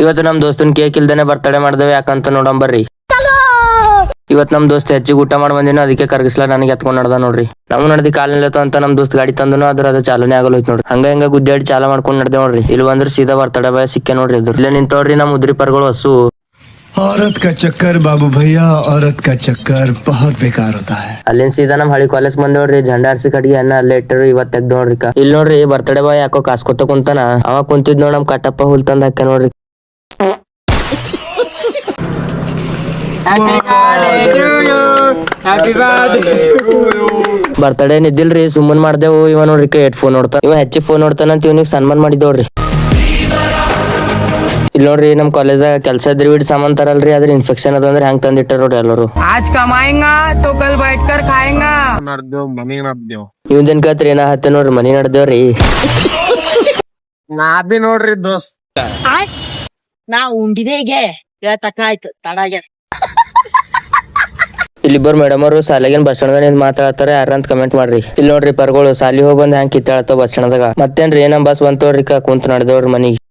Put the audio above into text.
ಇವತ್ತು ನಮ್ ದೋಸ್ತನ್ ಕೇಕ್ ಇಲ್ದೇನೆ ಬರ್ತಡೇ ಮಾಡ್ದೇವೆ ಯಾಕಂತ ನೋಡಂಬರ್ರಿ. ಇವತ್ ನಮ್ ದೋಸ್ತ್ ಹೆಚ್ಚಿಗೆ ಊಟ ಮಾಡಿ ಬಂದಿನ ಅದಕ್ಕೆ ಕರ್ಗಿಸ್ಲಾ ನನಗೆ ಎತ್ಕೊಂಡ್ ನಡ್ದ ನೋಡ್ರಿ. ನಾವು ನಡ್ದಿ ಕಾಲಿಲ್ಲತ್ತ ಅಂತ ನಮ್ ದೋಸ್ತ್ ಗಾಡಿ ತಂದನು ಅದು ಚಾಲನೆ ಆಗಲೋಯ್ತು ನೋಡ್ರಿ. ಹಂಗ ಗುದ್ದಾಡಿ ಚಾಲ ಮಾಡ್ಕೊಂಡ್ ನಡ್ದೆ ನೋಡ್ರಿ. ಇಲ್ಲಿ ಬಂದ್ರೆ ಸೀದಾ ಬರ್ತಡೇ ಬಾಯ್ ಸಿಕ್ಕೆ ನೋಡ್ರಿ. ಅದ್ರ ಇಲ್ಲೇ ನಿಂತವ್ರಿ ನಮ್ ಉದ್ರಿ ಪರ್ಗಳು ಹಸು. औरत का चक्कर बाबू भैया, औरत का चक्कर बहुत बेकार होता है. ಅಲ್ಲಿಂದ ಸೀದಾ ನಮ್ ಹಳಿ ಕಾಲೇಜ್ ಬಂದ್ ನೋಡ್ರಿ. ಜಂಡ ಆರ್ಸಿ ಕಡೆಗೆ ಅನ್ನ ಅಲ್ಲೇ ಇಟ್ಟರು. ಇವತ್ ತೆಗ್ದು ನೋಡ್ರಿ. ಇಲ್ಲಿ ನೋಡ್ರಿ ಬರ್ತಡೇ ಬಾಯ್ ಯಾಕೋ ಕಾಸ್ಕೊತ ಕುಂತಾನ. ಅವ ಕುಂತಿದ್ ನೋಡ್ ನಮ್ ಕಟ್ಟಪ್ಪ ಹುಲ್ ತಂದ್ ಹಾಕ ನೋಡ್ರಿ. ಬರ್ತಡೇ ನಿದ್ದಿಲ್ರಿ ಸುಮ್ಮನ್ ಮಾಡ್ದೇವು. ಇವ ನೋಡ್ರಿ ಹೆಡ್ ಫೋನ್ ನೋಡ್ತಾ. ಇವ ಹೆಚ್ಚಿಗೆ ಫೋನ್ ನೋಡ್ತಾನಂತ ಇವನಿಗೆ ಸನ್ಮಾನ ಮಾಡಿದವ್ರಿ. ಇಲ್ಲಿ ನೋಡ್ರಿ ನಮ್ ಕಾಲೇಜಾಗ ಕೆಲ್ಸ ಇದ್ರಿ ಬಿಡ್ ಸಾಮಾನ್ ತರಲ್ರಿ. ಅದ್ರ ಇನ್ಫೆಕ್ಷನ್ ಅದಂದ್ರೆ ಹಂಗ್ ತಂದಿಟ್ಟಾರ ನೋಡ್ರಿ ಎಲ್ಲರೂ. आज कमाएंगा तो कल बैठकर खाएंगा. ಇವನ್ ಕತ್ರಿ ಏನ ಹತ್ತೆ ನೋಡ್ರಿ ಮನಿ ನಡ್ದೇವ್ರಿ. ನಾ ಬಿ ನೋಡ್ರಿ ದೋಸ್ತ್ ನಾ ಉಂಡಿದೇಗೆ ತಕ್ಕಾಯ್ತು ತಡಾಗೆ. ಇಲ್ಲಿಬ್ಬರು ಮೇಡಮ್ ಅವರು ಸಾಲಿಗೇನ್ ಬಸ್ ಸ್ಟ್ಯಾಂಡ್ ಮಾತಾಡ್ತಾರೆ ಯಾರಂತ ಕಮೆಂಟ್ ಮಾಡ್ರಿ. ಇಲ್ಲಿ ನೋಡ್ರಿ ಪರ್ಗಳು ಸಾಲಿ ಹೋಗಿ ಬಂದ್ ಹ್ಯಾಂಗ್ ಕಿತ್ತಾಳತ್ತವ ಬಸ್ ಸ್ಟ್ಯಾಂಡ್ದಾಗ. ಮತ್ತೇನ್ರಿ ಏನಮ್ ಬಸ್ ಬಂತವ್ರಿ ಕುಂತ ನಡ್ದೇವ್ರಿ ಮನಿಗೆ.